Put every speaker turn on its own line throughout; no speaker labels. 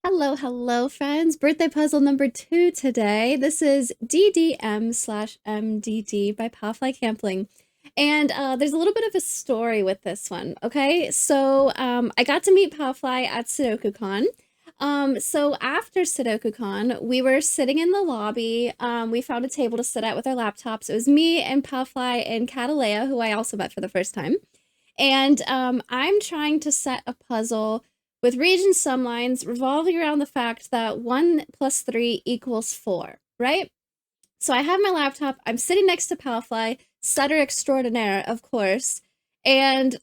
Hello, hello, friends. Birthday puzzle number 2 today. This is DDM/MDD by Palfly Kampling. And there's a little bit of a story with this one, okay? So I got to meet Palfly at SudokuCon. So after SudokuCon, we were sitting in the lobby. We found a table to sit at with our laptops. It was me and Palfly and Catalea, who I also met for the first time. And I'm trying to set a puzzle with region sumlines revolving around the fact that 1 plus 3 equals 4, right? So I have my laptop, I'm sitting next to Palfly, stutter extraordinaire, of course, and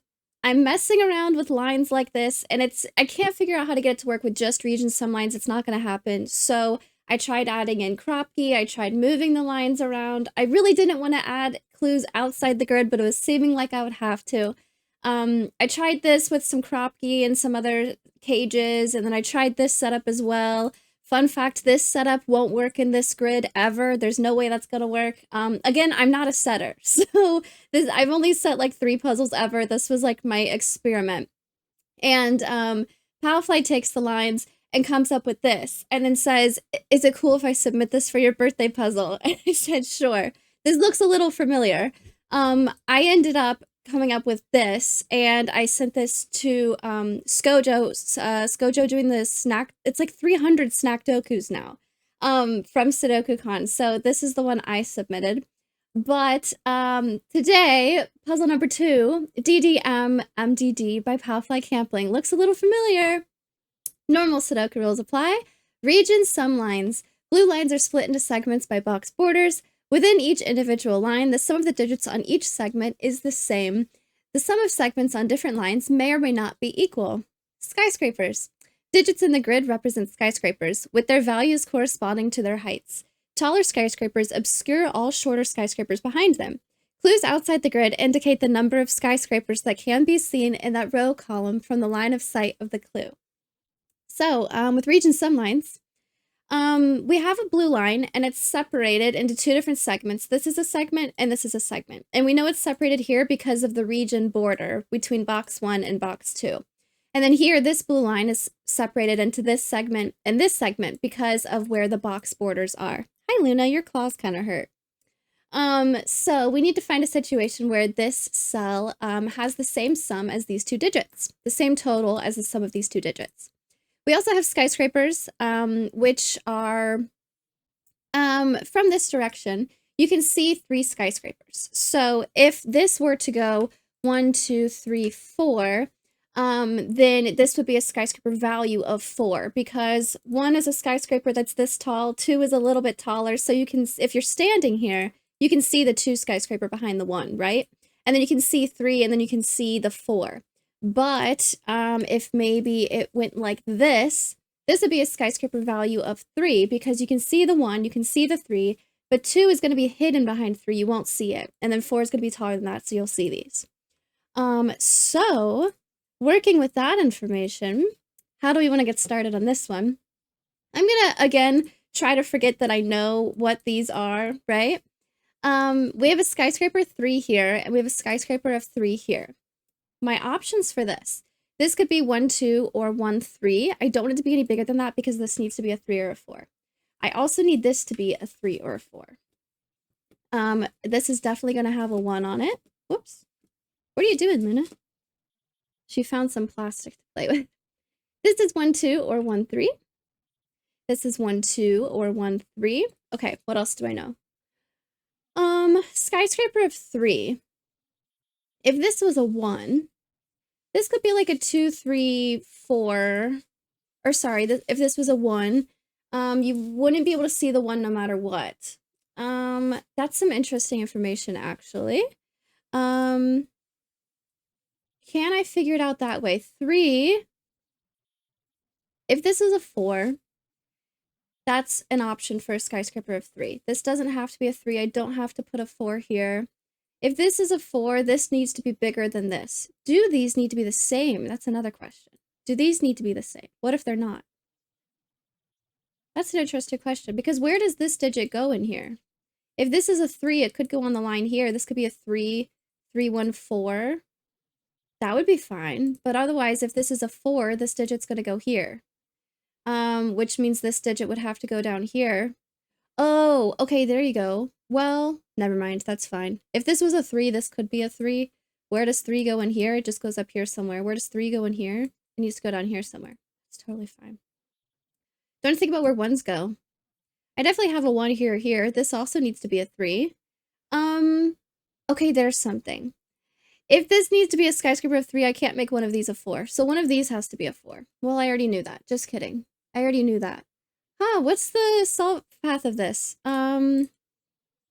I'm messing around with lines like this, and I can't figure out how to get it to work with just region sumlines. It's not going to happen. So I tried adding in crop key, I tried moving the lines around. I really didn't want to add clues outside the grid, but it was seeming like I would have to. I tried this with some crop key and some other cages, and then I tried this setup as well. Fun fact, this setup won't work in this grid ever. There's no way that's gonna work. Again, I'm not a setter, so I've only set like 3 puzzles ever. This was like my experiment. And Palfly takes the lines and comes up with this, and then says, "Is it cool if I submit this for your birthday puzzle?" And I said, "Sure." This looks a little familiar. I ended up coming up with this, and I sent this to Skojo. Skojo doing the snack. It's like 300 snack dokus now from SudokuCon. So this is the one I submitted. But today, puzzle number 2, DDM MDD by Palfly Kampling, looks a little familiar. Normal Sudoku rules apply. Region sum lines. Blue lines are split into segments by box borders. Within each individual line, the sum of the digits on each segment is the same. The sum of segments on different lines may or may not be equal. Skyscrapers. Digits in the grid represent skyscrapers, with their values corresponding to their heights. Taller skyscrapers obscure all shorter skyscrapers behind them. Clues outside the grid indicate the number of skyscrapers that can be seen in that row column from the line of sight of the clue. So, with region sum lines, we have a blue line, and it's separated into 2 different segments. This is a segment, and this is a segment. And we know it's separated here because of the region border between box 1 and box 2. And then here, this blue line is separated into this segment and this segment because of where the box borders are. Hi, Luna, your claws kind of hurt. So we need to find a situation where this cell has the same sum as these 2 digits, the same total as the sum of these 2 digits. We also have skyscrapers, which are from this direction. You can see 3 skyscrapers. So if this were to go 1, 2, 3, 4, then this would be a skyscraper value of 4 because 1 is a skyscraper that's this tall, 2 is a little bit taller. So you can, if you're standing here, you can see the 2 skyscraper behind the 1, right? And then you can see 3, and then you can see the 4. But if maybe it went like this would be a skyscraper value of 3 because you can see the 1, you can see the 3, but 2 is going to be hidden behind 3, you won't see it. And then 4 is going to be taller than that, so you'll see these. So working with that information, how do we want to get started on this one? I'm going to, again, try to forget that I know what these are, right? We have a skyscraper 3 here, and we have a skyscraper of 3 here. My options for this could be 1, 2, or 1, 3. I don't want it to be any bigger than that because this needs to be a 3 or a 4. I also need this to be a 3 or a 4. This is definitely going to have a 1 on it. Whoops. What are you doing, Luna? She found some plastic to play with. This is 1, 2, or 1, 3. This is 1, 2, or 1, 3. Okay, what else do I know? Skyscraper of 3. If this was a 1, this could be like a 2, 3, 4, or sorry, if this was a 1, you wouldn't be able to see the 1 no matter what. That's some interesting information, actually. Can I figure it out that way? 3, if this is a 4, that's an option for a skyscraper of 3. This doesn't have to be a 3. I don't have to put a 4 here. If this is a 4, this needs to be bigger than this. Do these need to be the same? That's another question. Do these need to be the same? What if they're not? That's an interesting question, because where does this digit go in here? If this is a 3, it could go on the line here. This could be a 3, 3, 1, 4. That would be fine. But otherwise, if this is a 4, this digit's going to go here. which means this digit would have to go down here. Oh, okay, there you go. Well, never mind, that's fine. If this was a 3, this could be a 3. Where does 3 go in here? It just goes up here somewhere. Where does 3 go in here? It needs to go down here somewhere. It's totally fine. Don't think about where 1s go. I definitely have a 1 here or here. This also needs to be a 3. Okay, there's something. If this needs to be a skyscraper of 3, I can't make one of these a 4. So one of these has to be a 4. Well, I already knew that. Just kidding. I already knew that. Huh, what's the solve path of this?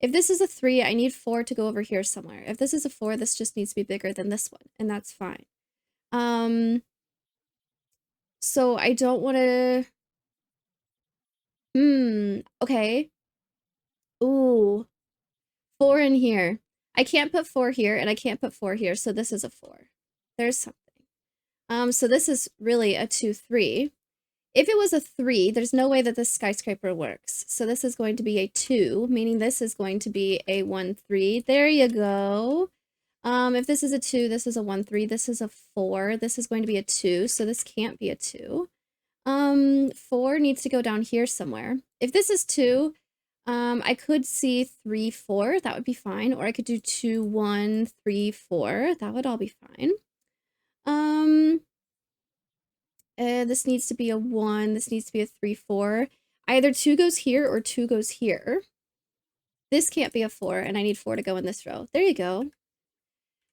If this is a 3, I need 4 to go over here somewhere. If this is a 4, this just needs to be bigger than this one, and that's fine. So I don't want to... okay. Ooh. 4 in here. I can't put 4 here, and I can't put 4 here, so this is a 4. There's something. So this is really a 2, 3. If it was a 3, there's no way that this skyscraper works. So this is going to be a 2, meaning this is going to be a 1, 3. There you go. If this is a 2, this is a 1, 3. This is a 4. This is going to be a 2, so this can't be a 2. 4 needs to go down here somewhere. If this is 2, I could see 3, 4. That would be fine. Or I could do 2, 1, 3, 4. That would all be fine. This needs to be a 1. This needs to be a 3, 4. Either 2 goes here or 2 goes here. This can't be a 4, and I need 4 to go in this row. There you go.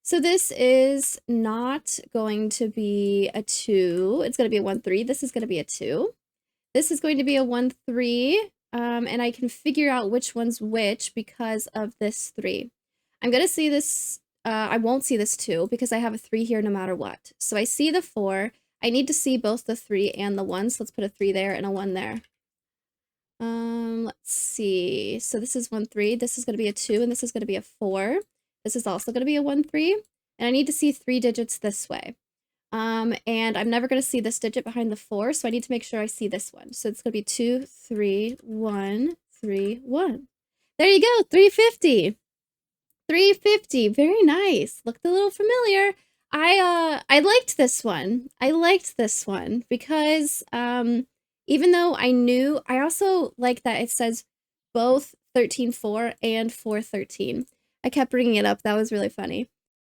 So this is not going to be a 2. It's going to be a 1, 3. This is going to be a 2. This is going to be a 1, 3. And I can figure out which one's which because of this 3. I'm going to see this. I won't see this 2 because I have a 3 here no matter what. So I see the 4. I need to see both the 3 and the 1, so let's put a 3 there and a 1 there. Let's see. So this is 1, 3. This is going to be a 2, and this is going to be a 4. This is also going to be a 1, 3. And I need to see 3 digits this way. And I'm never going to see this digit behind the 4, so I need to make sure I see this one. So it's going to be 2, 3, 1, 3, 1. There you go, 350. 350, very nice. Looked a little familiar. I liked this one. I liked this one because even though I also like that it says both 13.4 and 4.13. I kept bringing it up. That was really funny.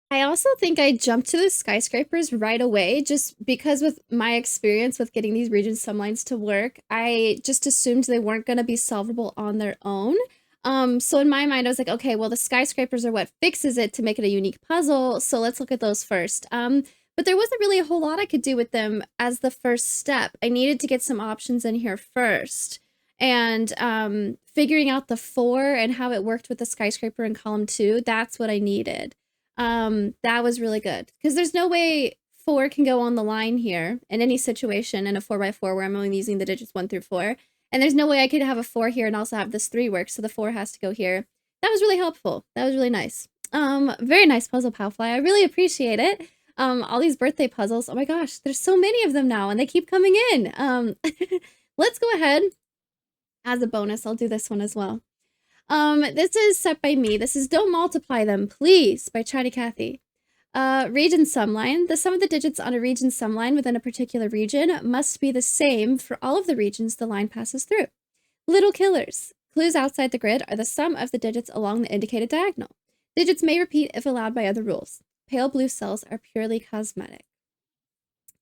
I also think I jumped to the skyscrapers right away just because with my experience with getting these region sumlines to work, I just assumed they weren't going to be solvable on their own. So in my mind, I was like, okay, well, the skyscrapers are what fixes it to make it a unique puzzle, so let's look at those first. But there wasn't really a whole lot I could do with them as the first step. I needed to get some options in here first. And figuring out the 4 and how it worked with the skyscraper in column 2, that's what I needed. That was really good. Because there's no way 4 can go on the line here in any situation in a 4x4 where I'm only using the digits 1 through 4. And there's no way I could have a 4 here and also have this 3 work, so the 4 has to go here. That was really helpful. That was really nice. Very nice puzzle, Palfly. I really appreciate it. All these birthday puzzles. Oh my gosh, there's so many of them now, and they keep coming in. Let's go ahead. As a bonus, I'll do this one as well. This is set by me. This is Don't Multiply Them, Please, by ChattyKathy. Region sumline. The sum of the digits on a region sumline within a particular region must be the same for all of the regions the line passes through. Little killers. Clues outside the grid are the sum of the digits along the indicated diagonal. Digits may repeat if allowed by other rules. Pale blue cells are purely cosmetic.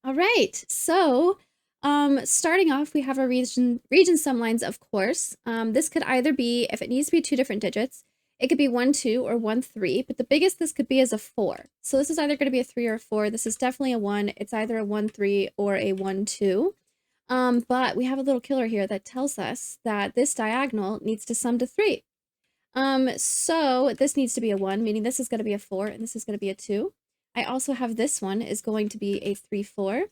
All right, so starting off, we have our region sumlines, of course. This could either be, if it needs to be 2 different digits, it could be 1, 2 or 1, 3, but the biggest this could be is a 4. So this is either going to be a 3 or a 4. This is definitely a 1. It's either a 1, 3 or a 1, 2. But we have a little killer here that tells us that this diagonal needs to sum to 3. So this needs to be a 1, meaning this is going to be a 4 and this is going to be a 2. I also have this one is going to be a 3, 4.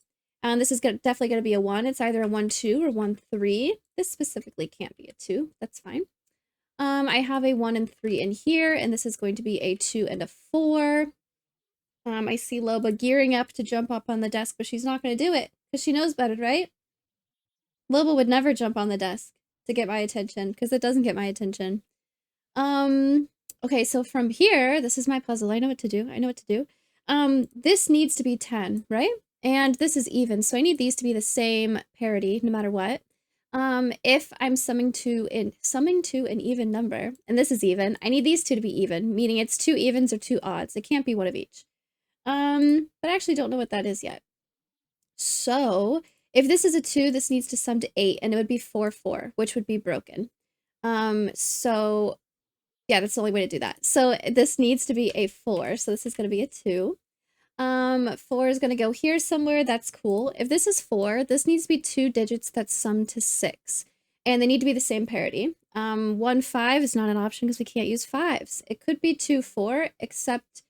This is definitely going to be a 1. It's either a 1, 2 or 1, 3. This specifically can't be a 2. That's fine. I have a 1 and 3 in here, and this is going to be a 2 and a 4. I see Loba gearing up to jump up on the desk, but she's not going to do it because she knows better, right? Loba would never jump on the desk to get my attention because it doesn't get my attention. Okay, so from here, this is my puzzle. I know what to do. I know what to do. This needs to be 10, right? And this is even, so I need these to be the same parity no matter what. If I'm summing to an even number, and this is even, I need these two to be even, meaning it's 2 evens or 2 odds. It can't be one of each. But I actually don't know what that is yet. So if this is a 2, this needs to sum to 8, and it would be 4, 4, which would be broken. So yeah, that's the only way to do that. So this needs to be a 4, so this is going to be a 2. 4 is going to go here somewhere. That's cool. If this is 4, this needs to be 2 digits that sum to 6. And they need to be the same parity. 1, 5 is not an option because we can't use 5s. It could be 2, 4, except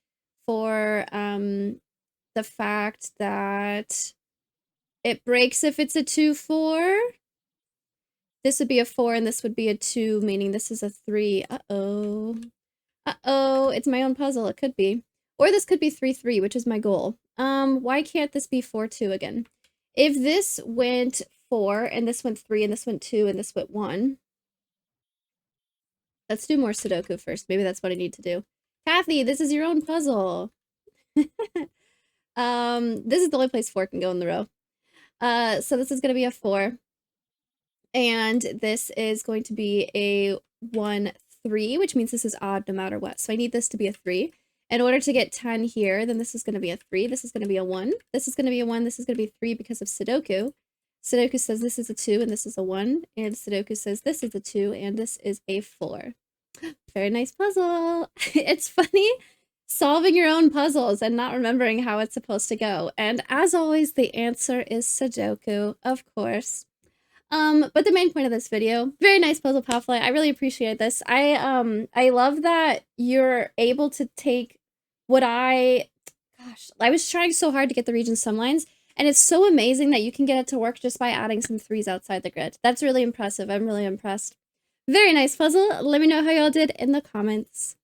for the fact that it breaks if it's a 2, 4. This would be a 4 and this would be a 2, meaning this is a 3. Uh-oh. Uh-oh, it's my own puzzle. It could be. Or this could be 3, 3, which is my goal. Why can't this be 4, 2 again? If this went 4, and this went 3, and this went 2, and this went 1. Let's do more Sudoku first. Maybe that's what I need to do. Kathy, this is your own puzzle. This is the only place 4 can go in the row. So this is going to be a 4. And this is going to be a 1, 3, which means this is odd no matter what. So I need this to be a 3. In order to get 10 here, then this is going to be a 3. This is going to be a 1. This is going to be a 1. This is going to be 3 because of Sudoku. Sudoku says this is a 2 and this is a 1. And Sudoku says this is a 2 and this is a 4. Very nice puzzle. It's funny solving your own puzzles and not remembering how it's supposed to go. And as always, the answer is Sudoku, of course. But the main point of this video, very nice puzzle, Palfly. I really appreciate this. I love that you're able to take what I was trying so hard to get the region sum lines, and it's so amazing that you can get it to work just by adding some 3s outside the grid. That's really impressive. I'm really impressed. Very nice puzzle. Let me know how y'all did in the comments.